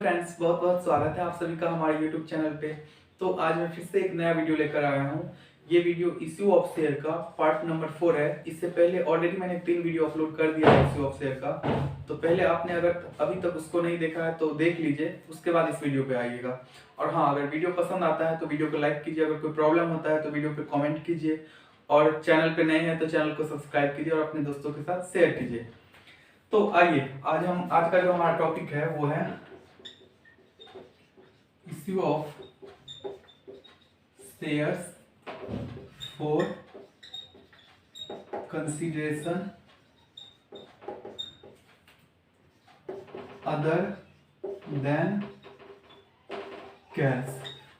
Friends, बहुत बहुत स्वागत है आप सभी का हमारे यूट्यूब चैनल पे। तो आज मैं फिर से एक नया वीडियो लेकर आया हूँ। ये वीडियो इश्यू ऑफ शेयर का पार्ट नंबर 4 है। इससे पहले ऑलरेडी मैंने 3 वीडियो अपलोड कर दिया है इश्यू ऑफ शेयर का। तो पहले आपने अगर अभी तक उसको नहीं देखा है तो देख लीजिए, उसके बाद इस वीडियो पे आइएगा। और हाँ, अगर वीडियो पसंद आता है तो वीडियो को लाइक कीजिए, अगर कोई प्रॉब्लम होता है तो वीडियो पे कॉमेंट कीजिए, और चैनल पे नए हैं तो चैनल को सब्सक्राइब कीजिए और अपने दोस्तों के साथ शेयर कीजिए। तो आइए, आज का जो हमारा टॉपिक है वो है issue of shares for consideration other than cash।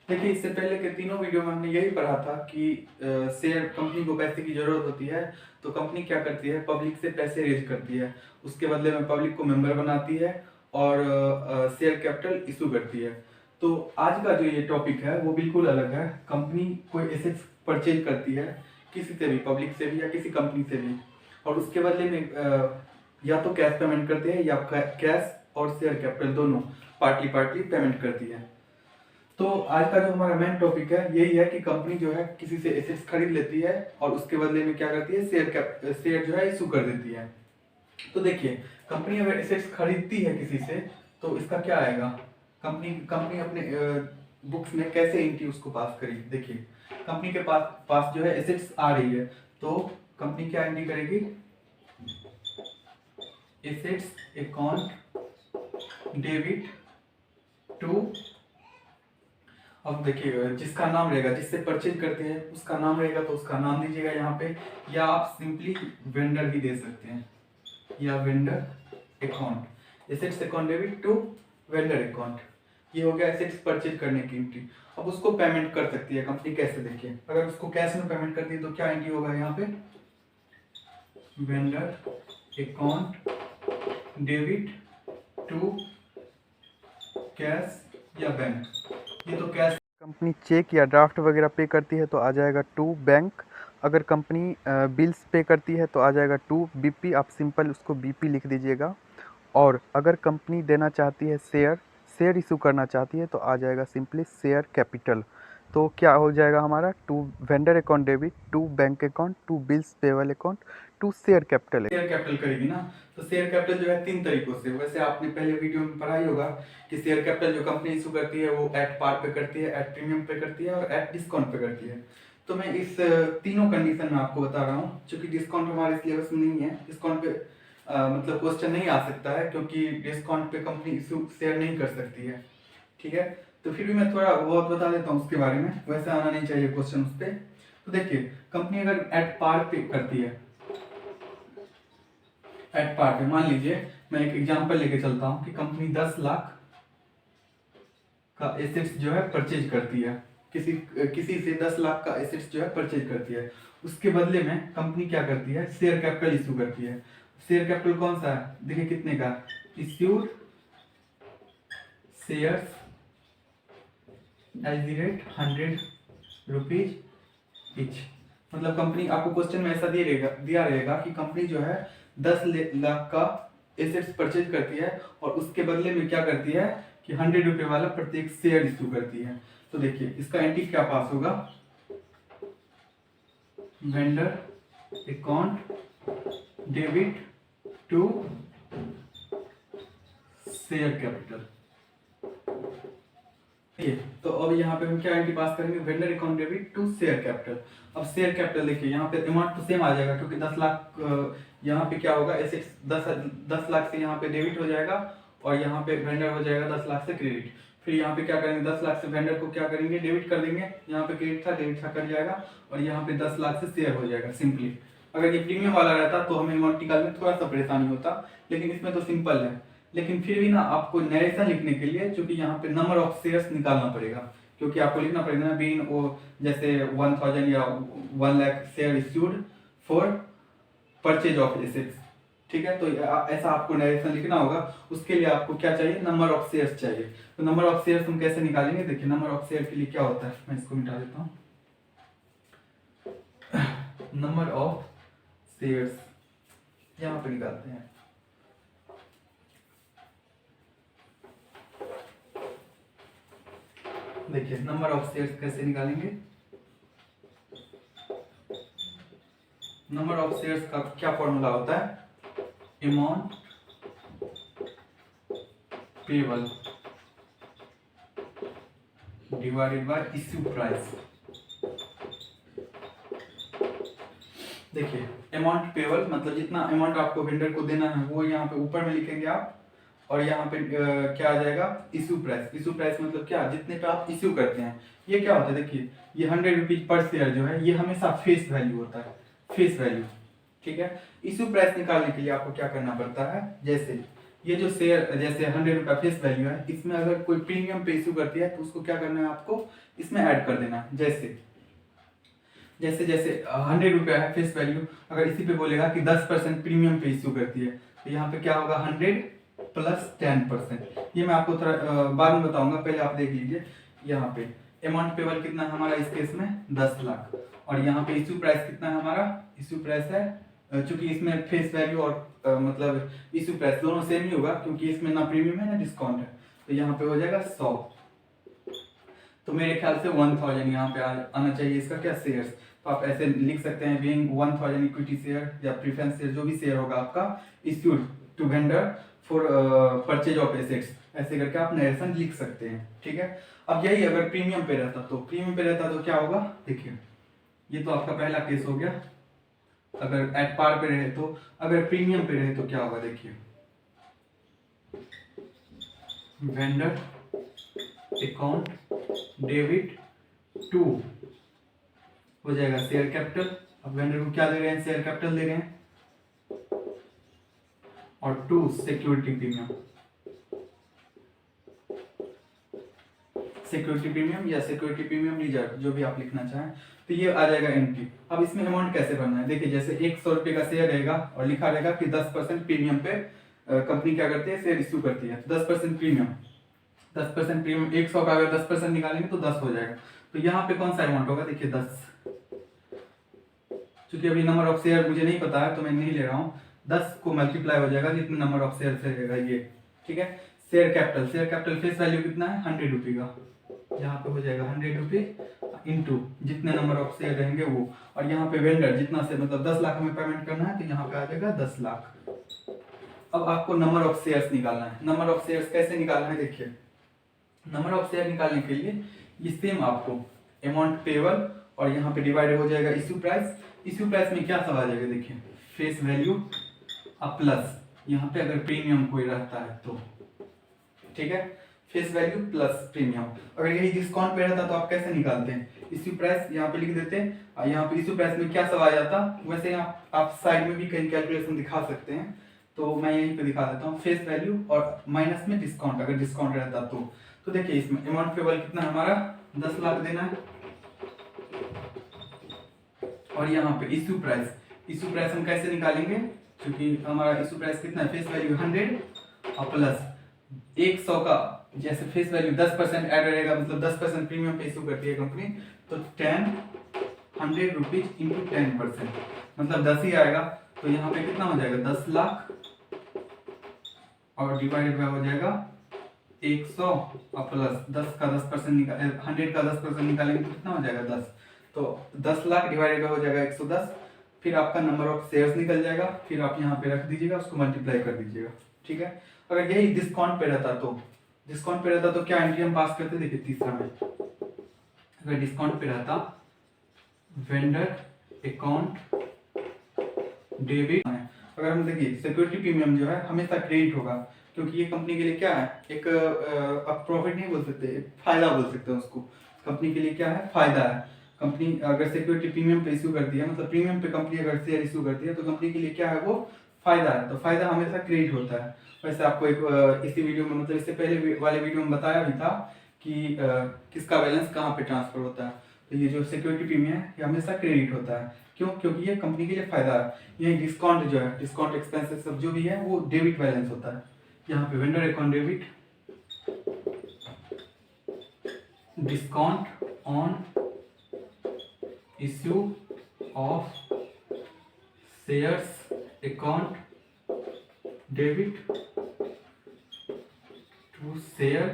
देखिए, इससे पहले के तीनों वीडियो में हमने यही पढ़ा था कि शेयर कंपनी को पैसे की जरूरत होती है तो कंपनी क्या करती है, पब्लिक से पैसे रेज करती है, उसके बदले में पब्लिक को मेंबर बनाती है और शेयर कैपिटल इशू करती है। तो आज का जो ये टॉपिक है वो बिल्कुल अलग है। कंपनी कोई एसेट्स परचेज करती है किसी से भी, पब्लिक से भी या किसी कंपनी से भी, और उसके बदले में या तो कैश पेमेंट करते हैं या कैश और शेयर कैपिटल दोनों पार्टली पेमेंट करती है। तो आज का जो हमारा मेन टॉपिक है यही है कि कंपनी जो है किसी से एसेट्स खरीद लेती है और उसके बदले में क्या करती है, शेयर जो है इशू कर देती है। तो देखिए, कंपनी अगर एसेट्स खरीदती है किसी से तो इसका क्या आएगा, कंपनी अपने बुक्स में कैसे एंट्री उसको पास करेगी। देखिए, कंपनी के पास जो है एसेट्स आ रही है तो कंपनी क्या एंट्री करेगी, एसेट्स अकाउंट डेबिट टू, अब देखिए जिसका नाम रहेगा, जिससे परचेज करते हैं उसका नाम रहेगा तो उसका नाम दीजिएगा यहाँ पे, या आप सिंपली वेंडर भी दे सकते हैं, या vendor account, assets account debit to vendor account. ये हो गया एसेट्स परचेज करने की एंट्री। अब उसको पेमेंट कर सकती है कंपनी कैसे, देखिए अगर उसको कैश में पेमेंट करती है तो क्या एंट्री होगा यहाँ पे, vendor account debit to cash या बैंक। ये तो कैश कंपनी चेक या ड्राफ्ट वगैरह पे करती है तो आ जाएगा टू बैंक। अगर कंपनी बिल्स पे करती है तो आ जाएगा टू बीपी, आप सिंपल उसको बीपी लिख दीजिएगा। और अगर कंपनी देना चाहती है शेयर इशू करना चाहती है तो आ जाएगा सिंपली शेयर कैपिटल। तो क्या हो जाएगा हमारा, to vendor account debit, to bank account, to bills payable account, to share capital. Share capital करेगी ना, तो शेयर कैपिटल जो है 3 तरीकों से, वैसे आपने पहले वीडियो में पढ़ा ही होगा कि शेयर कैपिटल जो कंपनी इशू करती है वो एट पार पे करती है, एट प्रीमियम पे करती है और एट डिस्काउंट पे करती है। तो मैं इस तीनों कंडीशन में आपको बता रहा हूँ। क्योंकि डिस्काउंट हमारे सिलेबस में नहीं है, डिस्काउंट पे मतलब क्वेश्चन नहीं आ सकता है, क्योंकि डिस्काउंट पे कंपनी इशू शेयर नहीं कर सकती है। ठीक है, तो फिर भी मैं थोड़ा बहुत बता देता हूँ उसके बारे में, वैसे आना नहीं चाहिए क्वेश्चन उस पर। तो देखिए, कंपनी अगर एट पार पे करती है, एट पार पे, मान लीजिए मैं एक एग्जांपल लेके चलता हूं कि कंपनी 10 लाख का एसेट्स जो है परचेज करती है, किसी से 10 लाख का एसेट्स जो है परचेज करती है। उसके बदले में कंपनी क्या करती है, शेयर कैपिटल इशू करती है। शेयर कैपिटल कौन सा है, देखिए कितने का, issued shares at the rate 100 rupees each. मतलब कंपनी, आपको क्वेश्चन में ऐसा दिया रहेगा कि कंपनी जो है 10 लाख का एसेट्स परचेज करती है और उसके बदले में क्या करती है कि 100 रुपए वाला प्रत्येक शेयर इशू करती है। तो देखिए इसका एंट्री क्या पास होगा, vendor account debit to share capital. तो अब यहाँ पे हम क्या एंट्री पास करेंगे, vendor account debit to share capital. अब शेयर कैपिटल देखिए यहाँ पे अमाउंट तो सेम आ जाएगा, क्योंकि 10 लाख यहाँ पे क्या होगा, एसेट्स 10 लाख से यहाँ पे डेबिट हो जाएगा और यहाँ पे वेंडर हो जाएगा 10 लाख से क्रेडिट। फिर यहाँ पे क्या करेंगे, 10 लाख से वेंडर को क्या करेंगे, डेबिट कर देंगे, यहाँ पे क्रेडिट था डेबिट था कट जाएगा, और यहाँ पे 10 लाख से शेयर हो जाएगा सिंपली। अगर ये प्रीमियम वाला रहता तो हमें अमाउंट निकालने में थोड़ा सा परेशानी होता, लेकिन इसमें तो सिंपल है। लेकिन फिर भी ना आपको नरेशन लिखने के लिए, क्योंकि यहाँ पे नंबर ऑफ शेयर्स निकालना पड़ेगा, क्योंकि आपको लिखना पड़ेगा ना, बीन वो जैसे 1000 या 1 lakh share issued for purchase of assets. ठीक है, तो ऐसा आपको नरेशन लिखना होगा। उसके लिए आपको क्या चाहिए, नंबर ऑफ शेयर्स चाहिए। तो नंबर ऑफ शेयर्स हम कैसे निकालेंगे, देखिए नंबर ऑफ शेयर के लिए क्या होता है, मैं इसको मिटा देता हूँ। नंबर ऑफ शेयर्स यहाँ पे निकालते हैं। देखिए नंबर ऑफ शेयर्स कैसे निकालेंगे। नंबर ऑफ शेयर्स का क्या फॉर्मूला होता है, amount payable divided by issue price. देखिए अमाउंट पेबल मतलब जितना अमाउंट आपको वेंडर को देना है वो यहाँ पे ऊपर में लिखेंगे आप, और यहाँ पे क्या आ जाएगा, इश्यू प्राइस। इश्यू प्राइस मतलब क्या, जितने पे आप इश्यू करते हैं। ये क्या होता है, देखिए ये 100 रुपीज पर शेयर जो है ये हमेशा फेस वैल्यू होता है, फेस वैल्यू। ठीक है, इश्यू प्राइस निकालने के लिए आपको क्या करना पड़ता है, जैसे ये जो शेयर जैसे 100 रुपया फेस वैल्यू है, इसमें अगर कोई प्रीमियम पे इश्यू करती है तो उसको क्या करना है आपको इसमें ऐड कर देना है। जैसे जैसे 100 रुपया है फेस वैल्यू, अगर इसी पे बोलेगा कि 10% प्रीमियम पे इश्यू करती है तो यहाँ पे क्या होगा 100 प्लस 10%। ये मैं आपको थोड़ा बाद में बताऊंगा, पहले आप देख लीजिए। यहाँ पे अमाउंट पेबल कितना है हमारा इस केस में 10 लाख, और यहाँ पे इश्यू प्राइस कितना है हमारा, इश्यू प्राइस है चूंकि इसमें फेस वैल्यू और मतलब इश्यू प्राइस दोनों सेम ही होगा क्योंकि इसमें ना प्रीमियम है ना डिस्काउंट है, तो यहाँ पे हो जाएगा 100। तो मेरे ख्याल से 1000 यहाँ पे आना चाहिए इसका क्या शेयर्स। तो आप ऐसे लिख सकते हैं बीइंग 1000 इक्विटी शेयर या प्रेफरेंस शेयर जो भी शेयर होगा आपका issued to vendor for purchase of assets, ऐसे करके आप नरेशन लिख सकते हैं। ठीक है, अब यही अगर प्रीमियम पे रहता तो क्या होगा, देखिए ये तो आपका पहला केस हो गया। अगर एट पार पे रहे तो, अगर प्रीमियम पे रहे तो क्या होगा, देखिए वेंडर अकाउंट डेबिट टू हो जाएगा शेयर कैपिटल। अब वेंडर को क्या दे रहे हैं, शेयर कैपिटल दे रहे हैं, और to security premium, security premium या सिक्योरिटी प्रीमियम रिजर्व जो भी आप लिखना चाहें। तो ये आ जाएगा एंट्री। अब इसमें अमाउंट कैसे भरना है, देखिए जैसे 100 रुपये का शेयर रहेगा और लिखा रहेगा कि 10% प्रीमियम पे कंपनी क्या करती है, शेयर इश्यू करती है, तो 10% प्रीमियम 100 का अगर 10% निकालेंगे तो 10 हो जाएगा। तो यहाँ पे कौन सा अमाउंट होगा, देखिए 10, क्योंकि अभी नंबर ऑफ शेयर मुझे नहीं पता है तो मैं नहीं ले रहा हूँ, 10 को मल्टीप्लाई हो जाएगा जितने नंबर ऑफ शेयर से रहेगा ये। ठीक है, शेयर कैपिटल फेस वैल्यू कितना है 100 रुपये का, यहाँ पे हो जाएगा 100 रुपये इंटू जितने नंबर ऑफ शेयर रहेंगे वो, और यहाँ पे वेंडर जितना से मतलब 10 लाख में पेमेंट करना है तो यहाँ पे आ जाएगा 10 लाख। अब आपको नंबर ऑफ शेयर्स निकालना है। नंबर ऑफ शेयर्स कैसे निकालना है, देखिए नंबर ऑफ शेयर निकालने के लिए ये सेम आपको अमाउंट पेबल और यहाँ पे डिवाइड हो जाएगा इश्यू प्राइस। इश्यू प्राइस में क्या सब आ जाएगा, देखिए फेस वैल्यू अब प्लस यहाँ पे अगर प्रीमियम कोई रहता है तो, ठीक है, फेस वैल्यू प्लस प्रीमियम। अगर यही डिस्काउंट पे रहता तो आप कैसे निकालते हैं, इश्यू प्राइस यहाँ पे लिख देते हैं, और यहाँ पे इश्यू प्राइस में क्या सब आ जाता, वैसे आप साइड में भी कहीं कैलकुलेशन दिखा सकते हैं, तो मैं यहीं पे दिखा देता हूँ फेस वैल्यू और माइनस में डिस्काउंट, अगर डिस्काउंट रहता तो देखिए इसमें अमाउंट पेबल कितना हमारा 10 लाख देना है, और यहाँ पे इश्यू प्राइस हम कैसे निकालेंगे, क्योंकि हमारा इश्यू प्राइस कितना है, फेस वैल्यू 100 और प्लस 100 का जैसे फेस वैल्यू 10% ऐड रहेगा, मतलब 10% प्रीमियम पे इश्यू करती है कंपनी, तो 100 रुपीज इंटू 10% मतलब 10 ही आएगा। तो यहाँ पे कितना हो जाएगा 10 लाख और डिवाइडेड बाय हो जाएगा 100 और प्लस 10 का 10% निकाल 100 का 10% निकालेंगे तो कितना हो जाएगा 10, तो 10 लाख डिवाइडेड बाय हो जाएगा 110, फिर आपका नंबर ऑफ शेयर्स निकल जाएगा, फिर आप यहाँ पे रख दीजिएगा, उसको मल्टीप्लाई कर दीजिएगा। ठीक है, अगर यही डिस्काउंट पे रहता तो क्या एंट्री हम पास करते, देखिए तीसरा में अगर डिस्काउंट पे रहता वेंडर अकाउंट डेबिट, अगर हम देखिए सिक्योरिटी प्रीमियम जो है हमेशा क्रेडिट होगा, क्योंकि ये कंपनी के लिए क्या है, एक आप प्रॉफिट नहीं बोल सकते, फायदा बोल सकते हैं उसको, कंपनी के लिए क्या है, फायदा है। कंपनी अगर सिक्योरिटी प्रीमियम पे इश्यू करती है, मतलब प्रीमियम पे कंपनी अगर शेयर इश्यू करती है तो कंपनी के लिए क्या है, वो फायदा है, तो फायदा हमेशा क्रेडिट होता है। वैसे आपको एक इसी वीडियो में मतलब इससे पहले वाले वीडियो में बताया भी था कि किसका बैलेंस कहाँ पे ट्रांसफर होता है, तो ये जो सिक्योरिटी प्रीमियम है ये हमेशा क्रेडिट होता है, क्यों, क्योंकि ये कंपनी के लिए फायदा है। ये डिस्काउंट जो है, डिस्काउंट एक्सपेंसेस सब जो भी है वो डेबिट बैलेंस होता है। यहाँ पे vendor account debit discount on issue of shares account debit to share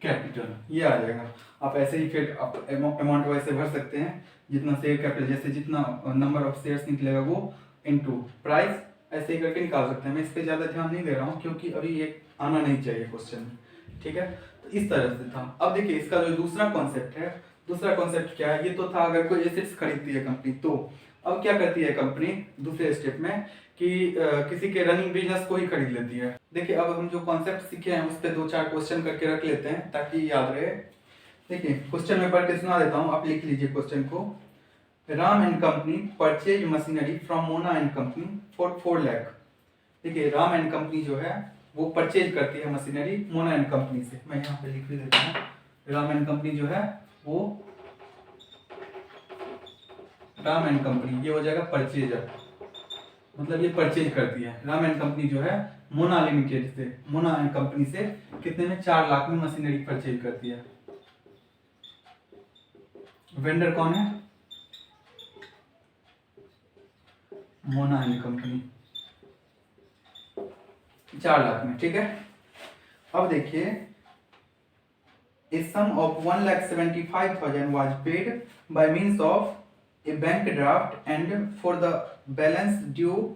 capital, ये आ जाएगा। आप ऐसे ही फिर आप अमाउंट वैसे भर सकते हैं, जितना शेयर कैपिटल, जैसे जितना नंबर ऑफ शेयर्स निकलेगा वो इनटू प्राइस, ऐसे ही करके निकाल सकते हैं। मैं इस पर ज़्यादा ध्यान नहीं दे रहा हूँ क्योंकि अभी ये आना नहीं चाहिए क्वेश्चन में, ठीक है। तो इस तरह से था। अब देखिए इसका जो दूसरा कॉन्सेप्ट है, दूसरा कॉन्सेप्ट क्या है, ये तो था अगर कोई एसेट्स खरीदती है कंपनी, तो अब क्या करती है कंपनी दूसरे स्टेप में कि किसी के रनिंग बिजनेस को ही खरीद लेती है। देखिए अब हम जो कॉन्सेप्ट सीखे हैं उस पर 2-4 क्वेश्चन करके रख लेते हैं ताकि याद रहे। देखिए क्वेश्चन में पढ़ के सुना देता हूँ, आप लिख लीजिए क्वेश्चन को। Ram and company purchase machinery from Mona and company for 4 lakh. देखिए राम एंड कंपनी जो है वो परचेज करती है मशीनरी मोना एंड कंपनी से। मैं यहाँ पे लिख भी देता हूँ, राम एंड कंपनी जो है वो राम एंड कंपनी, ये हो जाएगा परचेजर, मतलब ये परचेज करती है। राम एंड कंपनी जो है मोना लिमिटेड से, मोना एंड कंपनी से कितने में 4 लाख में मशीनरी परचेज करती है। वेंडर कौन है, मोना एंड कंपनी, 4 लाख में, ठीक है। अब देखिए a sum of 1,75,000 was paid by means of a bank draft and for the balance due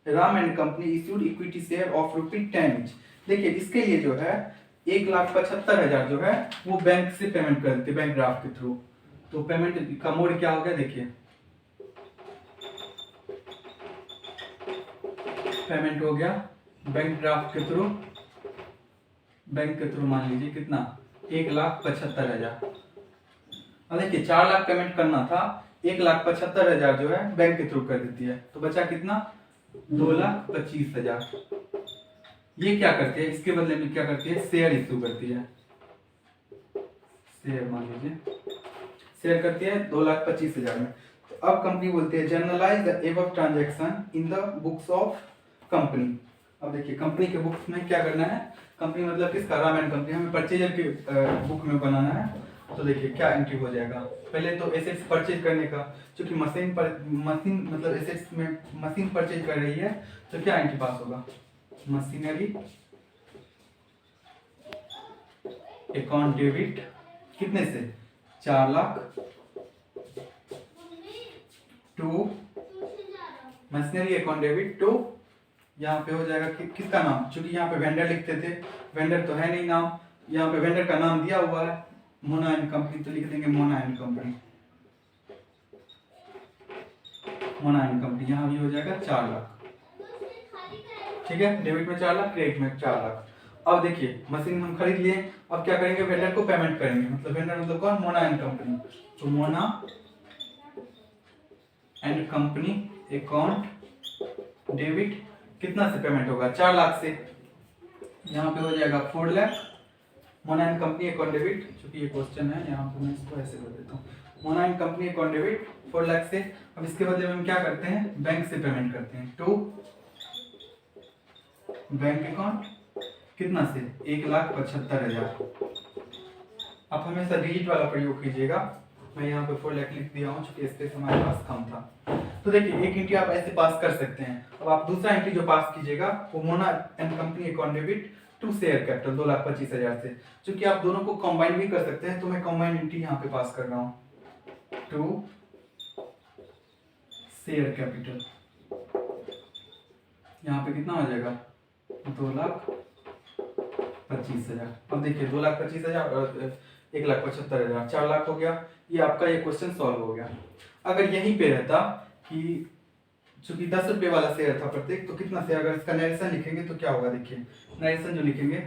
Ram and Company issued equity share of ₹10 each। देखिए इसके लिए जो है 1,75,000 जो है वो बैंक से पेमेंट कर देते, बैंक ड्राफ्ट के थ्रू। तो पेमेंट का मोड क्या हो गया, देखिए पेमेंट हो गया बैंक ड्राफ्ट के थ्रू, बैंक के थ्रू मान लीजिए कितना 1,75,000। अब देखिए 4 लाख पेमेंट करना था, 1,75,000 जो है बैंक के थ्रू कर देती है, तो बचा कितना 2,25,000। ये क्या करती है, इसके बदले में क्या करती है, शेयर इशू करती है। शेयर मान लीजिए शेयर करती है 2,25,000 में। तो अब कंपनी बोलती है generalized the above transaction in the books of company. अब देखिए कंपनी के बुक्स में क्या करना है, कंपनी मतलब किसका, राम एंड कंपनी, हमें परचेजर के बुक में बनाना है। तो देखिए क्या एंट्री हो जाएगा, पहले तो एसेट्स परचेज करने का, क्योंकि मशीन मतलब एसेट्स में मशीन परचेज कर रही है, तो क्या एंट्री पास होगा, मशीनरी अकाउंट डेबिट कितने से 4 lakh to machinery account debit to, यहाँ पे हो जाएगा कि किसका नाम, क्योंकि यहाँ पे वेंडर लिखते थे, वेंडर तो है नहीं नाम, यहाँ पे वेंडर का नाम दिया हुआ है मोना एंड कंपनी, तो लिख देंगे Mona and company, Mona and company. यहाँ भी हो जाएगा 4 लाख, ठीक है, डेबिट में 4 लाख, क्रेडिट में 4 लाख। अब देखिए मशीन हम खरीद लिए, अब क्या करेंगे, वेंडर को पेमेंट करेंगे, मतलब वेंडर मतलब कौन, मोना एंड कंपनी। तो Mona and company account debit कितना से पेमेंट होगा, 4 लाख से, यहाँ पे हो जाएगा 4 lakh. Mona and company account debit, चूंकि ये क्वेश्चन है यहाँ पे मैं इसको ऐसे कर देता हूँ, Mona and company account debit 4 lakh से। अब इसके बदले में हम क्या करते हैं, बैंक से पेमेंट करते हैं टू बैंक अकाउंट, कितना से 1,75,000। आप हमेशा डिजिट वाला प्रयोग कीजिएगा, मैं यहाँ पे 4 लाख लिख दिया हूँ क्योंकि स्पेस हमारे पास कम था। तो देखिए एक एंट्री आप ऐसे पास कर सकते हैं। अब आप दूसरा एंट्री जो पास कीजिएगा वो Mona and company account debit to share capital 2,25,000 से, क्योंकि आप दोनों को कंबाइन भी कर सकते हैं, तो मैं कंबाइन एंट्री यहाँ पे पास कर रहा हूँ टू शेयर कैपिटल। यहाँ पे कितना हो जाएगा 2,25,000। अब देखिए 2,25,000 और 1,75,000, 4 लाख हो गया। ये आपका ये क्वेश्चन सॉल्व हो गया। अगर यहीं पे रहता कि चूंकि 10 रुपये वाला शेयर था प्रत्येक, तो कितना शेयर, अगर इसका नरेशन लिखेंगे तो क्या होगा, देखिए नरेशन जो लिखेंगे,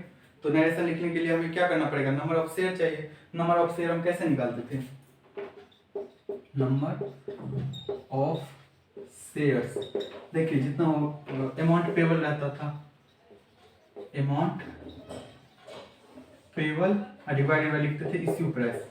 तो नरेशन लिखने के लिए हमें क्या करना पड़ेगा, नंबर ऑफ शेयर चाहिए। नंबर ऑफ शेयर हम कैसे निकालते थे, नंबर ऑफ शेयर्स, देखिए जितना अमाउंट पेबल रहता था, अमाउंट पेबल डिवाइडेड बाय लिखते थे इश्यू प्राइस।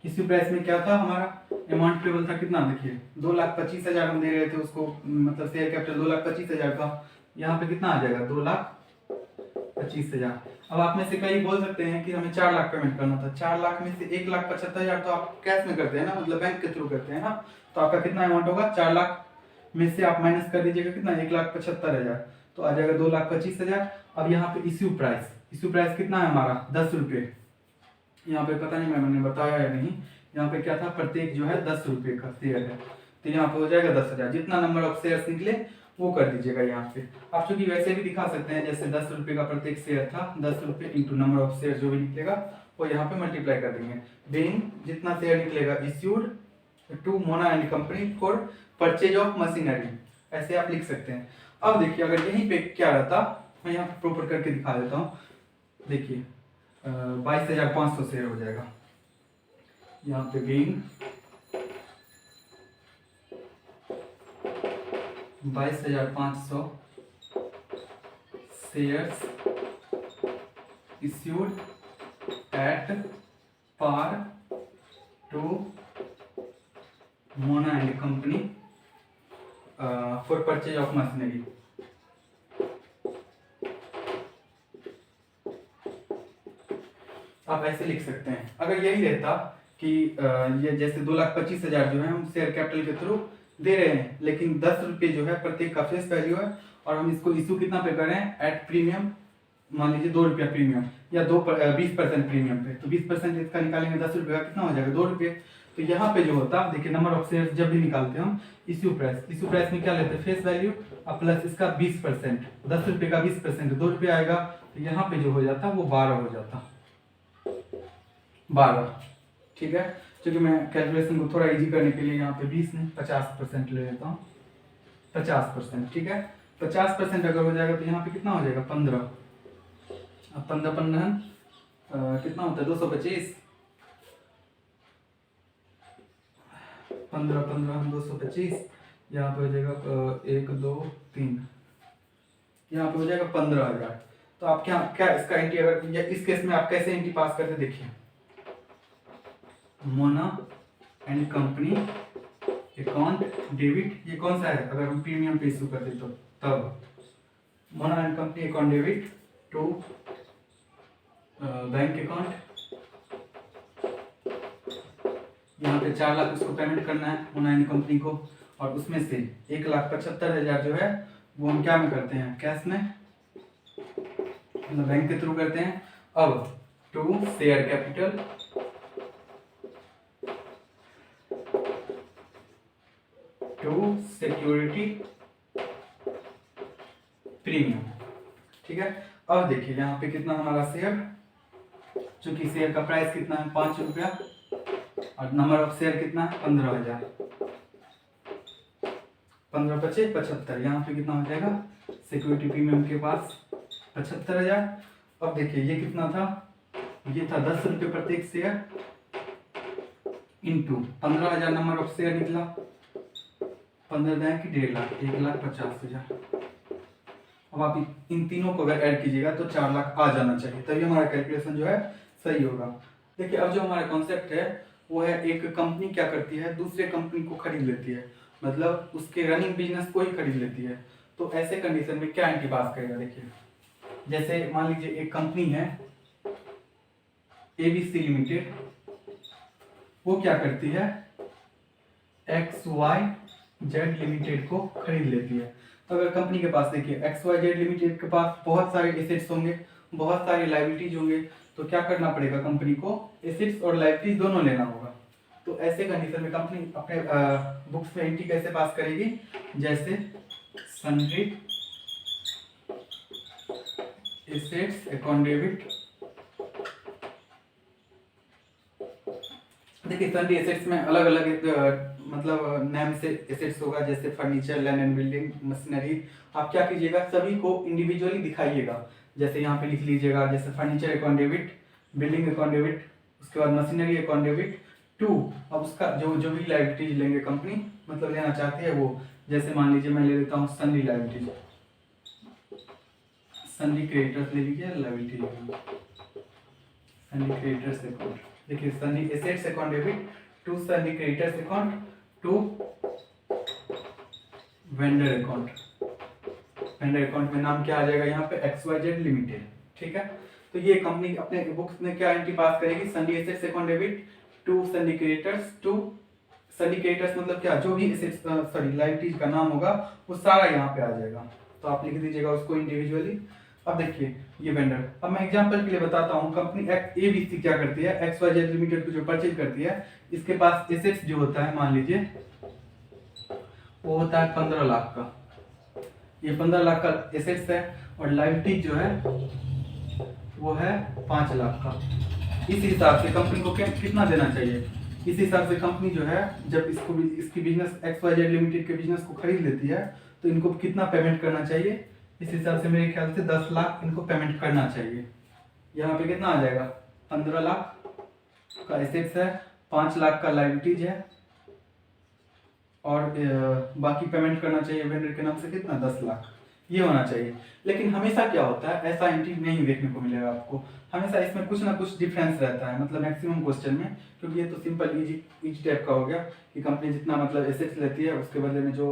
इश्यू प्राइस में क्या था हमारा, अमाउंट पेबल था कितना, देखिए 2,25,000 हम दे रहे थे उसको, मतलब शेयर कैपिटल 2,25,000 का, यहाँ पे कितना आ जाएगा 2,25,000। अब आप में से कई बोल सकते हैं कि हमें 4 लाख पेमेंट करना था, 4 लाख में से 1,75,000 तो आप कैश में करते हैं ना, मतलब बैंक के थ्रू करते हैं ना, तो आपका कितना अमाउंट होगा, 4 लाख में से आप माइनस कर दीजिएगा कितना 1,75,000, तो आ जाएगा 2,25,000। अब यहाँ पे इश्यू प्राइस कितना है हमारा 10 रुपये। यहाँ पे पता नहीं मैंने बताया या नहीं, यहाँ पे क्या था, प्रत्येक जो है 10 रुपये का शेयर है, तो यहाँ पे हो जाएगा 10,000। जितना नंबर ऑफ शेयर्स निकले वो कर दीजिएगा यहाँ पे। आप चूंकि वैसे भी दिखा सकते हैं, जैसे 10 रुपये का प्रत्येक शेयर था, 10 रुपये इंटू नंबर ऑफ शेयर जो भी निकलेगा वो यहाँ पे मल्टीप्लाई कर देंगे। बीइंग जितना शेयर निकलेगा issued to Mona and company for purchase of machinery, ऐसे आप लिख सकते हैं। अब देखिए अगर यहीं पे क्या रहता, मैं यहाँ पे प्रॉपर करके दिखा देता हूँ। देखिए 22,500 शेयर हो जाएगा यहाँ पे। Being 22,500 shares issued at par to Mona and Company for purchase of machinery। आप ऐसे लिख सकते हैं। अगर यही रहता कि ये जैसे 2,25,000 जो है हम शेयर कैपिटल के थ्रू दे रहे हैं, लेकिन 10 रुपये जो है प्रत्येक का फेस वैल्यू है, और हम इसको इशू कितना पे कर रहे हैं, एट प्रीमियम, मान लीजिए 2 रुपया प्रीमियम या 20% प्रीमियम पे, तो 20% इसका निकालेंगे 10 रुपये का, कितना हो जाएगा 2 रुपये। तो यहाँ पे जो होता है देखिए, नंबर ऑफ शेयर जब भी निकालते हैं हम इश्यू प्राइस में क्या लेते हैं, फेस वैल्यू और प्लस इसका 20%, 10 रुपये का 20% 2 रुपये आएगा, तो यहाँ पे जो हो जाता वो 12 हो जाता, 12। ठीक है, क्योंकि मैं कैलकुलेशन को थोड़ा इजी करने के लिए यहाँ पे 20 नहीं 50% ले लेता हूँ, 50%। ठीक है, 50% अगर हो जाएगा तो यहाँ पे कितना हो जाएगा 15। अब 15 कितना होता है 225, 15 225, यहाँ पे हो जाएगा 1 2 3, यहाँ पे हो जाएगा 15,000। तो आप क्या इसका एंट्री, अगर इस केस में आप कैसे एंट्री पास करते देखिए, Mona and company account debit, ये कौन सा है, अगर हम प्रीमियम पे इशू करते तो तब Mona and company account debit to bank account, यहाँ पे 4 लाख उसको पेमेंट करना है मोना एंड कंपनी को, और उसमें से 1,75,000 जो है वो हम क्या में करते हैं, कैश में, मतलब बैंक के थ्रू करते हैं। अब to share capital to security premium. ठीक है, अब देखिए यहाँ पे कितना हमारा शेयर, चूंकि शेयर का प्राइस कितना है 5 रुपया और नंबर ऑफ शेयर कितना है 15,000, 15 × 5 = 75, यहाँ पे कितना हो जाएगा सिक्योरिटी प्रीमियम के पास 75,000। अब देखिए ये कितना था, ये था 10 रुपये प्रत्येक share into 15,000 number of share निकला, 15 की 1.5 लाख, 1,50,000। अब आप इन तीनों को अगर ऐड कीजिएगा तो 4 लाख आ जाना चाहिए, तभी हमारा कैलकुलेशन जो है सही होगा। देखिए अब जो हमारा कॉन्सेप्ट है वो है, एक कंपनी क्या करती है, दूसरे कंपनी को खरीद लेती है, मतलब उसके रनिंग बिजनेस को ही खरीद लेती है। तो ऐसे कंडीशन में क्या एंट्री पास करेगा, देखिए जैसे मान लीजिए एक कंपनी है ABC लिमिटेड, वो क्या करती है XYZ लिमिटेड को खरीद लेती है। तो अगर कंपनी के पास देखिए XYZ लिमिटेड के पास बहुत सारे एसेट्स होंगे, बहुत सारे लायबिलिटीज होंगे, तो क्या करना पड़ेगा, कंपनी को एसेट्स और लायबिलिटीज दोनों लेना होगा। तो ऐसे कंडीशन में कंपनी अपने बुक्स में एंट्री कैसे पास करेगी, जैसे सन्ड्री एसेट्स अकाउंट डेबिट। देखिए सन्ड्री एसेट्स में अलग अलग मतलब नेम से एसेट्स होगा, जैसे furniture, land and building, machinery. आप क्या कीजिएगा, सभी को इंडिविजुअली दिखाइएगा, जैसे यहाँ पे लिख लीजिएगा, जैसे furniture account debit, building account debit, उसके बाद मशीनरी अकाउंट डेबिट टू। अब उसका जो भी लायबिलिटीज लेंगे कंपनी, मतलब लेना चाहती है वो, जैसे मान लीजिए मैं ले लेता हूँ सन्ड्री लायबिलिटीज, सन्ड्री क्रेडिटर्स ले लीजिए, लायबिलिटी सन्ड्री क्रेडिटर्स अकाउंट। देखिए sundry assets account debit to sundry creditors account to vendor account. Vendor account में नाम क्या आ जाएगा यहाँ पे XYZ लिमिटेड। ठीक है, तो ये कंपनी अपने बुक्स में क्या एंट्री पास करेगी, sundry assets account debit to sundry creditors, to sundry creditors मतलब क्या, जो भी एसेट्स सॉरी लायबिलिटीज का नाम होगा वो सारा यहाँ पे आ जाएगा। तो तो आप लिख दीजिएगा उसको इंडिविजुअली। अब देखिए ये वेंडर, अब मैं एग्जांपल के लिए बताता हूँ, कंपनी ABC क्या करती है, XYZ लिमिटेड को जो परचेज करती है, इसके पास एसेट्स जो होता है मान लीजिए वो होता है 15 लाख का, ये 15 लाख का एसेट्स है, और लायबिलिटी जो है वो है 5 लाख का। इस हिसाब से कंपनी को कितना देना चाहिए, इस हिसाब से कंपनी जो है जब इसकी बिजनेस XYZ लिमिटेड के बिजनेस को खरीद लेती है तो इनको कितना पेमेंट करना चाहिए, इस हिसाब से मेरे ख्याल से 10 लाख इनको पेमेंट करना चाहिए। यहाँ पे कितना आ जाएगा, 15 लाख का एसेट्स है, 5 लाख का लायबिलिटीज है, और बाकी पेमेंट करना चाहिए वेंडर के नाम से कितना, 10 लाख, ये होना चाहिए। लेकिन हमेशा क्या होता है, ऐसा एंट्री नहीं देखने को मिलेगा आपको, हमेशा इसमें कुछ ना कुछ डिफरेंस रहता है, मतलब मैक्सिमम क्वेश्चन में, क्योंकि ये तो सिंपल इजी टाइप का हो गया कि कंपनी जितना मतलब एसेट्स लेती है उसके बदले में जो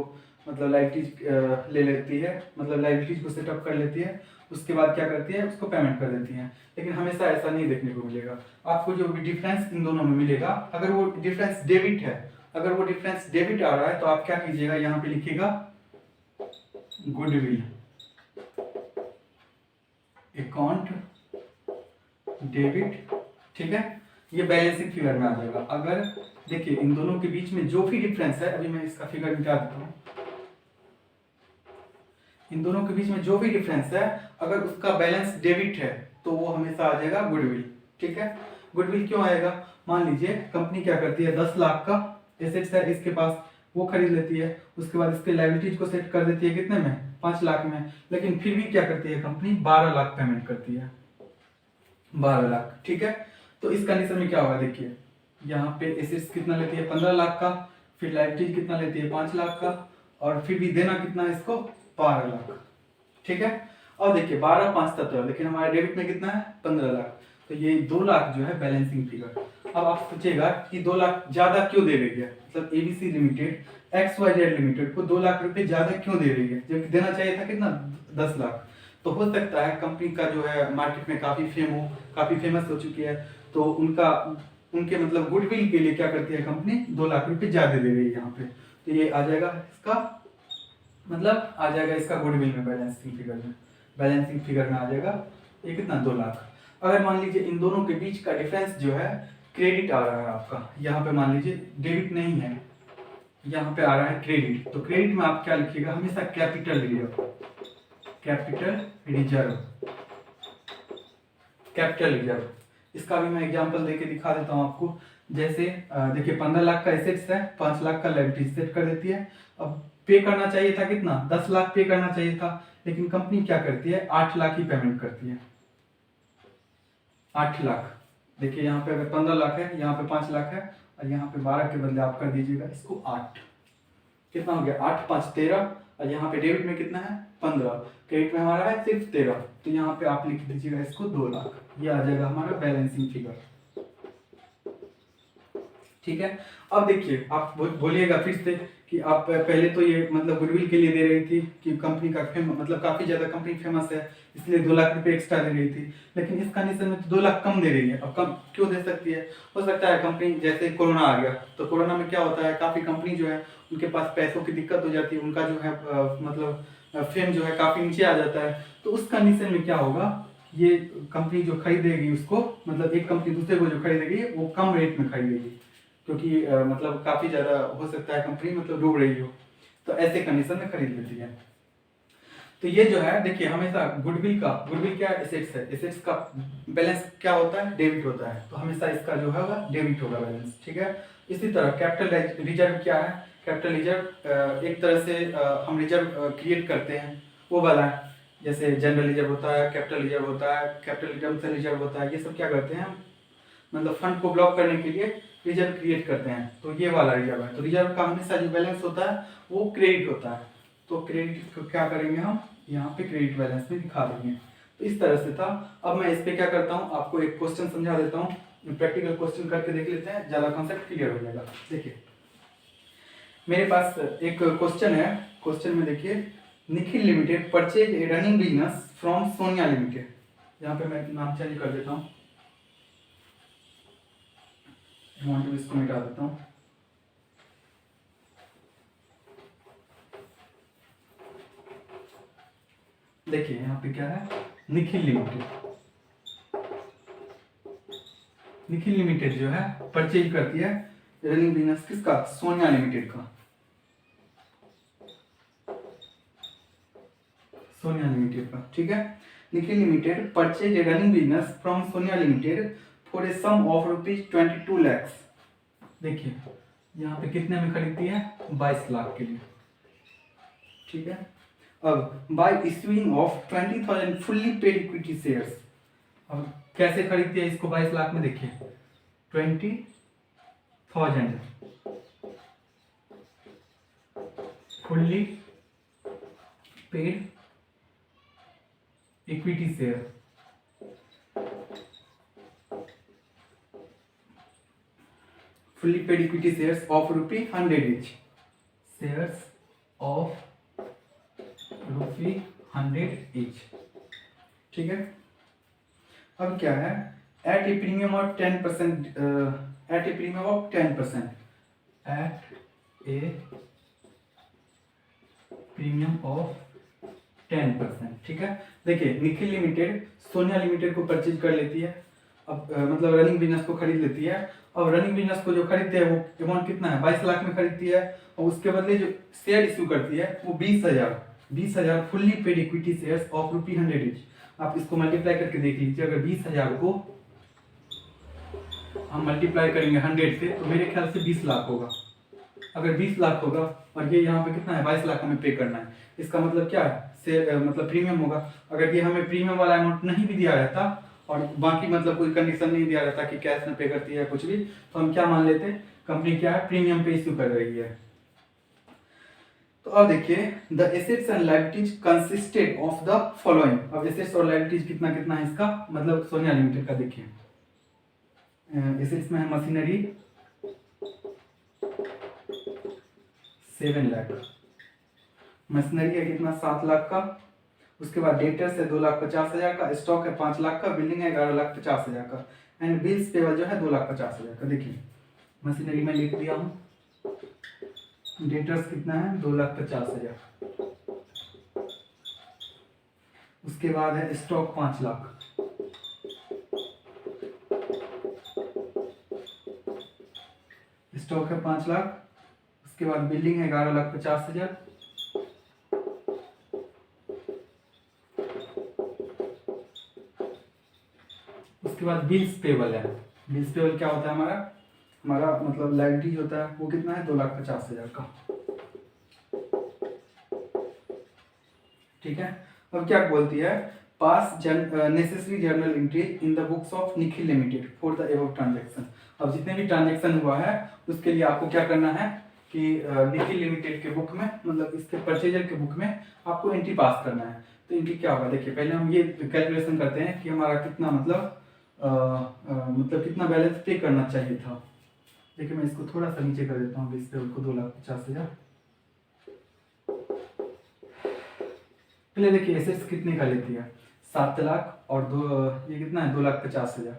मतलब लायबिलिटीज ले लेती है, मतलब लायबिलिटीज को सेटअप कर लेती है, उसके बाद क्या करती है उसको पेमेंट कर देती है। लेकिन हमेशा ऐसा नहीं देखने को मिलेगा आपको, जो भी डिफरेंस इन दोनों में मिलेगा, अगर वो डिफरेंस डेबिट है, अगर वो डिफरेंस डेबिट आ रहा है तो आप क्या कीजिएगा, यहाँ पे लिखिएगा गुडविल अकाउंट डेबिट, ठीक है, ये बैलेंसिंग फिगर में आ जाएगा। अगर देखिए इन दोनों के बीच में जो भी डिफरेंस है, अभी मैं इसका फिगर मिटा देता हूँ, इन दोनों के बीच में जो भी डिफरेंस है अगर उसका बैलेंस डेबिट है तो वो हमेशा आ जाएगा गुडविल, ठीक है। गुडविल क्यों आएगा, मान लीजिए कंपनी क्या करती है, 10 लाख का एसेट्स है इसके पास, वो खरीद लेती है, उसके बाद इसके लायबिलिटीज को सेट कर देती है कितने में, 5 लाख में, लेकिन फिर भी क्या करती है कंपनी, 12 लाख पेमेंट करती है, 12 लाख, ठीक है। तो इस कंडीशन में क्या होगा, देखिए यहाँ पे एसेट्स कितना लेती है, 15 लाख का, फिर लायबिलिटीज कितना लेती है, 5 लाख का, और फिर भी देना कितना है इसको, 12 लाख, ठीक है। और देखिए 12 5 17, लेकिन हमारे डेबिट में कितना है, 15 लाख, तो ये 2 लाख जो है बैलेंसिंग फिगर। अब आप सोचिएगा कि 2 लाख ज्यादा क्यों दे रही है, मतलब ABC लिमिटेड XYZ लिमिटेड को 2 लाख रुपए ज्यादा क्यों दे रही है, जबकि देना चाहिए था कितना, 10 लाख। तो हो सकता है कंपनी का जो है मार्केट में काफी फेमस हो चुकी है, तो उनके मतलब गुडविल के लिए क्या करती है कंपनी, 2 लाख रुपए ज्यादा दे रही है यहाँ पे, तो ये आ जाएगा इसका मतलब आ जाएगा इसका गुडविल में, बैलेंसिंग फिगर में आ जाएगा ये कितना, 2 लाख। अगर मान लीजिए इन दोनों के बीच का डिफरेंस जो है क्रेडिट आ रहा है आपका, यहाँ पे मान लीजिए डेबिट नहीं है, यहाँ पे आ रहा है क्रेडिट, तो क्रेडिट में आप क्या लिखिएगा, हमेशा कैपिटल रिजर्व। इसका भी मैं एग्जांपल देके दिखा देता हूँ आपको। जैसे देखिए 15 लाख का एसेट्स है, 5 लाख का लायबिलिटी सेट कर देती है। अब पे करना चाहिए था कितना, 10 लाख पे करना चाहिए था, लेकिन कंपनी क्या करती है 8 लाख ही पेमेंट करती है, 8 लाख। देखिए यहाँ पे अगर 15 लाख है, यहाँ पे 5 लाख है, और यहाँ पे 12 के बदले आप कर दीजिएगा इसको 8, कितना हो गया 8 5 13, और यहाँ पे डेबिट में कितना है 15, क्रेडिट में हमारा है सिर्फ 13, तो यहाँ पे आप लिख दीजिएगा इसको 2 लाख, ये आ जाएगा हमारा बैलेंसिंग फिगर, ठीक है। अब देखिए आप बोलिएगा फिर से कि आप पहले तो ये मतलब गुडविल के लिए दे रही थी कि कंपनी का मतलब काफी ज्यादा कंपनी फेमस है इसलिए 2 लाख रुपए एक्स्ट्रा दे रही थी, लेकिन इस कंडीशन में तो 2 लाख कम दे रही है। अब कम क्यों दे सकती है, हो सकता है कंपनी जैसे कोरोना आ गया, तो कोरोना में क्या होता है काफी कंपनी जो है उनके पास पैसों की दिक्कत हो जाती है, उनका जो है मतलब फेम जो है काफी नीचे आ जाता है, तो उस कंडीशन में क्या होगा, ये कंपनी जो खरीदेगी उसको मतलब एक कंपनी दूसरे को जो खरीदेगी वो कम रेट में खरीदेगी, क्योंकि मतलब काफी ज्यादा हो सकता है कंपनी मतलब डूब रही हो, तो ऐसे कंडीशन में खरीद लेती है। तो ये जो है देखिए हमेशा गुडविल क्या एसेट्स है, एसेट्स का बैलेंस क्या होता है, डेबिट होता है, तो हमेशा इसका जो है डेबिट होगा बैलेंस, ठीक है। इसी तरह कैपिटल रिजर्व क्या है, कैपिटल रिजर्व एक तरह से हम रिजर्व क्रिएट करते हैं वो वाला है, जैसे जनरल रिजर्व होता है, कैपिटल रिजर्व होता है, कैपिटल रिजर्व होता है, ये सब क्या करते हैं मतलब फंड को ब्लॉक करने के लिए रिजर्व क्रिएट करते हैं, तो ये वाला रिजर्व है। तो रिजर्व का हमेशा जो बैलेंस होता है वो क्रेडिट होता है, तो क्रेडिट को क्या करेंगे हम यहाँ पे क्रेडिट बैलेंस में दिखा देंगे, तो इस तरह से था। अब मैं इस पे क्या करता हूँ, आपको एक क्वेश्चन समझा देता हूँ, प्रैक्टिकल क्वेश्चन करके देख लेते हैं, ज्यादा कॉन्सेप्ट क्लियर हो जाएगा। देखिए मेरे पास एक क्वेश्चन है, क्वेश्चन में देखिए Nikhil limited purchase a running business from Sonia limited, यहाँ पे मैं नाम चेंज कर देता हूँ, इसको मिटा देता हूँ। देखिए यहाँ पे क्या है, निखिल लिमिटेड। निखिल लिमिटेड जो है परचेज करती है रनिंग बिजनेस किसका, सोनिया लिमिटेड का। सोनिया लिमिटेड का, ठीक है। Nikhil limited purchase running business from Sonia limited for a sum of ₹22 lakhs। देखिए यहाँ पे कितने में खरीदती है, 22 लाख के लिए, ठीक है। अब by issuing of 20,000 fully paid equity shares. अब कैसे खरीदती है इसको 22 लाख में, देखिए 20,000 fully paid equity share, fully paid equity shares of ₹100 each, shares of ₹100 each, ठीक है। अब क्या है, at a premium of 10%, at a premium of 10%, at a premium of 10%, ठीक है। देखिए निखिल लिमिटेड सोनिया लिमिटेड को परचेज कर लेती है, अब मतलब रनिंग बिजनेस को खरीद लेती है। अब रनिंग बिजनेस को जो खरीदते हैं वो अमाउंट कितना है, 22 लाख में खरीदती है, और उसके बदले जो शेयर इश्यू करती है वो 20,000 fully paid equity shares of ₹100 each। आप इसको मल्टीप्लाई करके देख लीजिए, अगर 20,000 को हम मल्टीप्लाई करेंगे 100 से तो मेरे ख्याल से 20 लाख होगा। अगर 20 लाख होगा और ये यहाँ पे कितना है, 22 लाख हमें पे करना है, इसका मतलब क्या है, शेयर मतलब प्रीमियम होगा। अगर ये हमें प्रीमियम वाला अमाउंट नहीं भी दिया रहता और बाकी मतलब कोई कंडीशन नहीं दिया रहता कि कैश में पे करती है कुछ भी, तो हम क्या मान लेते, कंपनी क्या है, प्रीमियम पे इश्यू कर रही है। तो अब देखिए the assets and liabilities consisted of the following. अब एसेट्स और लायबिलिटीज कितना कितना है इसका, मतलब सोनिया लिमिटेड का देखिए, एसेट्स में है मशीनरी 7 लाख, मशीनरी है कितना 7 लाख का, उसके बाद डेटर्स है 2,50,000 का, स्टॉक है 5 लाख का, बिल्डिंग है 11,50,000 का, एंड बिल्स पेबल जो है 2,50,000 का। देखिए मशीनरी में लिख दिया हूँ, डेटर्स कितना है 2,50,000, उसके बाद है स्टॉक 5 लाख, स्टॉक है 5 लाख, उसके बाद बिल्डिंग है 11,50,000, उसके बाद बिल्स पेबल है। बिल्स पेबल क्या होता है, हमारा मतलब लायबिलिटी होता है, वो कितना है 2,50,000 का, ठीक है। अब क्या बोलती है, पास necessary journal entry in the books of Nikhil limited for the above transaction. अब जितने भी ट्रांजैक्शन हुआ है उसके लिए आपको क्या करना है कि निखिल लिमिटेड के बुक में, मतलब इसके परचेजर के बुक में आपको एंट्री पास करना है। तो एंट्री क्या होगा, देखिए पहले हम ये कैलकुलेशन करते हैं कि हमारा कितना मतलब कितना बैलेंस पे करना चाहिए था। देखिए मैं इसको थोड़ा सा नीचे कर देता हूँ, इस पे को 2,50,000। पहले देखिए एसेट्स कितने का लेती है, 7 लाख और ये कितना है 2,50,000,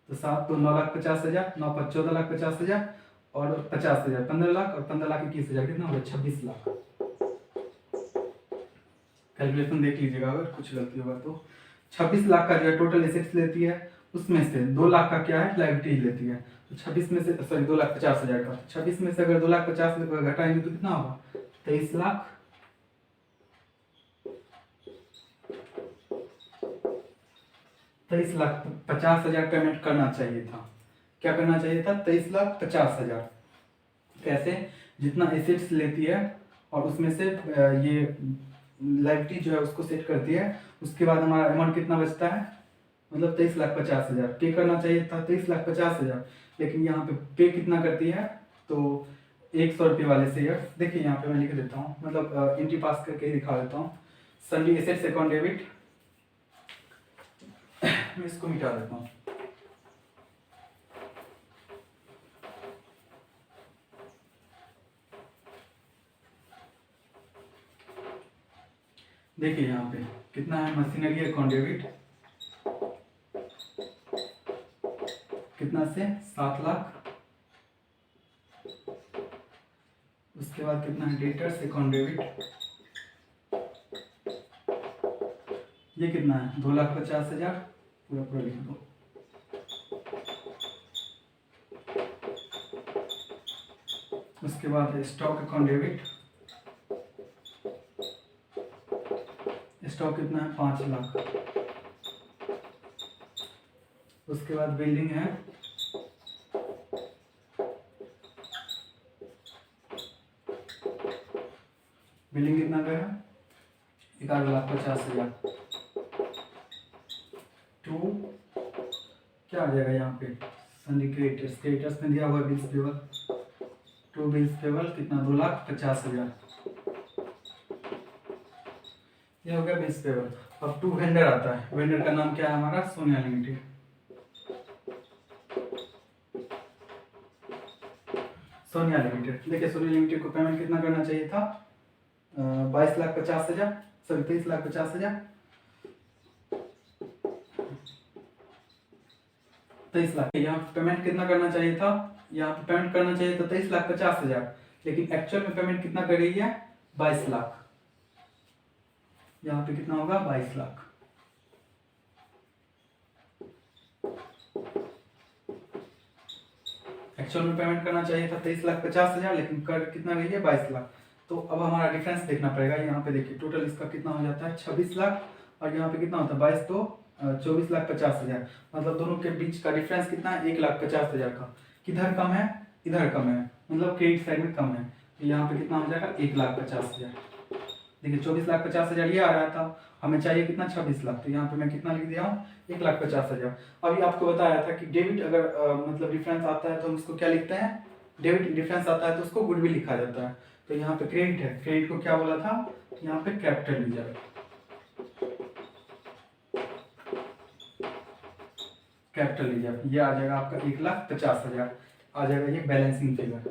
तो 7 तो 9,50,000, 9 5 14,50,000 और 50,000 15 लाख, और 15 लाख 21,000 कितना हो गया 26 लाख। कैलकुलेशन देख लीजिएगा अगर कुछ गलती होगा तो। 26 लाख का जो है टोटल एसेट्स लेती है, उसमें से 2 लाख का क्या है लायबिलिटीज लेती है। तो 26 में से, सॉरी 2,50,000 का, 26 में से अगर 2,50,000 घटाएंगे तो कितना होगा 23 लाख, 23,50,000 पेमेंट करना चाहिए था। क्या करना चाहिए था, 23,50,000। कैसे, जितना एसेट्स लेती है और उसमें से ये लायबिलिटी जो है उसको सेट करती है, उसके बाद हमारा अमाउंट कितना बचता है, मतलब 23,50,000 पे करना चाहिए था 23,50,000, लेकिन यहाँ पे पे कितना करती है, तो 100 रुपये वाले शेयर। देखिए यहाँ पे मैं लिख देता हूँ, मतलब एंट्री पास करके ही दिखा देता हूँ। सन्डी एसेट्स अकाउंट डेबिट, मैं इसको मिटा देता हूँ। देखिए यहाँ पे कितना है, मशीनरी अकाउंट डेबिट कितना से 7 लाख, उसके बाद कितना है डेटर्स अकाउंट डेबिट ये कितना है 2,50,000 पूरा पूरा लिख दो। उसके बाद स्टॉक अकाउंट डेबिट, स्टॉक कितना है 5 लाख। उसके बाद बिल्डिंग है बिल्डिंग कितना का है 11,50,000। टू क्या आ जाएगा यहाँ पे सिंडिकेट स्टेटस में दिया हुआ bills payable, to bills payable कितना 2,50,000। ये हो गया बिल्स पेबल। अब टू वेंडर आता है, वेंडर का नाम क्या है हमारा सोनिया लिमिटेड। सोनिया लिमिटेड, देखिए सोनिया लिमिटेड को पेमेंट कितना करना चाहिए था 22,50,000 सॉरी 23,50,000 23 लाख। यहाँ पेमेंट कितना करना चाहिए था, यहाँ पे पेमेंट करना चाहिए था 23,50,000, लेकिन एक्चुअल में पेमेंट कितना कर रही है 22 लाख। यहाँ पे कितना होगा 22 लाख। एक्चुअल में पेमेंट करना चाहिए था 23,50,000, लेकिन कर कितना रही है 22 लाख। तो अब हमारा डिफरेंस देखना पड़ेगा। यहाँ पे देखिए टोटल इसका कितना हो जाता है 26 लाख, और यहाँ पे कितना होता है 22 तो 24,50,000। मतलब दोनों के बीच का डिफरेंस कितना है 1,50,000 का। किधर कम है इधर कम है, मतलब क्रेडिट साइड में कम है। तो यहाँ पे कितना हो जाएगा 1,50,000। देखिए 24,50,000 ये आ रहा था, हमें चाहिए कितना 26 लाख। तो यहाँ पे मैं कितना लिख दिया हूँ 1,50,000। अभी आपको बताया था कि डेबिट अगर मतलब डिफरेंस आता है तो हम उसको क्या लिखते हैं, डेबिट डिफरेंस आता है तो उसको गुडविल लिखा जाता है। तो यहाँ पे क्रेडिट है, क्रेडिट को क्या बोला था यहाँ पे कैपिटल रिजर्व, कैपिटल रिजर्व। ये आ जाएगा आपका 1,50,000 आ जाएगा, ये बैलेंसिंग फिगर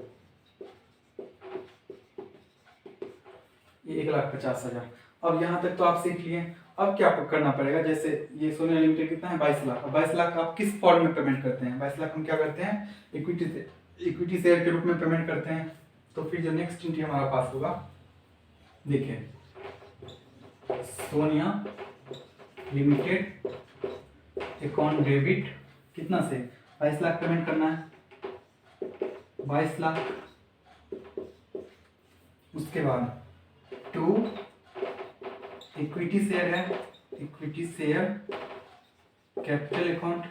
ये 1,50,000। अब यहाँ तक तो आप सीख लिए। अब क्या करना पड़ेगा, जैसे ये सोनिया लिमिटेड कितना है 22 लाख। 22 लाख आप किस फॉर्म में पेमेंट करते हैं, 22 लाख हम क्या करते हैं इक्विटी शेयर के रूप में पेमेंट करते हैं। तो फिर जो नेक्स्ट एंट्री हमारा पास होगा, देखिए सोनिया लिमिटेड अकाउंट डेबिट कितना से 22 लाख पेमेंट करना है 22 लाख। उसके बाद टू इक्विटी शेयर है, इक्विटी शेयर कैपिटल अकाउंट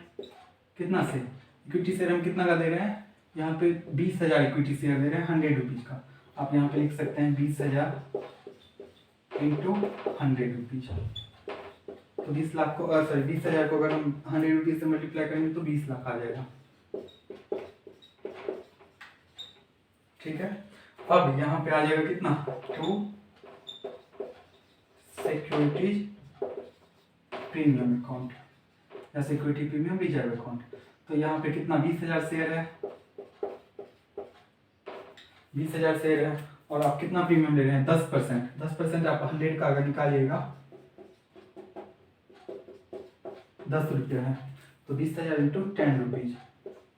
कितना से, इक्विटी शेयर हम कितना का दे रहे हैं यहाँ पे 20,000 इक्विटी शेयर दे रहे हैं 100 रुपीज का। आप यहाँ पे लिख सकते हैं 20,000 इंटू 100 रुपीज। तो 20 लाख को सॉरी 20,000 को अगर हम 100 रुपीज से मल्टीप्लाई करेंगे तो 20 लाख आ जाएगा। ठीक है, अब यहाँ पे आ जाएगा कितना टू सिक्योरिटीज प्रीमियम अकाउंट या सिक्योरिटी प्रीमियम रिजर्व अकाउंट। तो यहाँ पे कितना 20,000 शेयर है, 20,000 शेयर है, और आप कितना प्रीमियम ले रहे हैं 10%। 10% आप 100 का अगर निकालिएगा 10 रुपये है, तो 20,000 इंटू 10 रुपीज,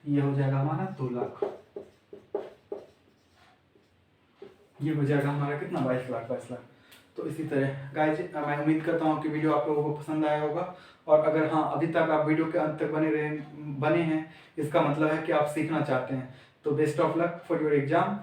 ये हो जाएगा हमारा 2 लाख। ये हो जाएगा हमारा कितना 22 लाख। तो इसी तरह गाइज मैं उम्मीद करता हूँ कि वीडियो आप लोगों को पसंद आया होगा। और अगर हाँ अभी तक आप वीडियो के अंत तक बने हैं, इसका मतलब है कि आप सीखना चाहते हैं। तो best of luck for your exam.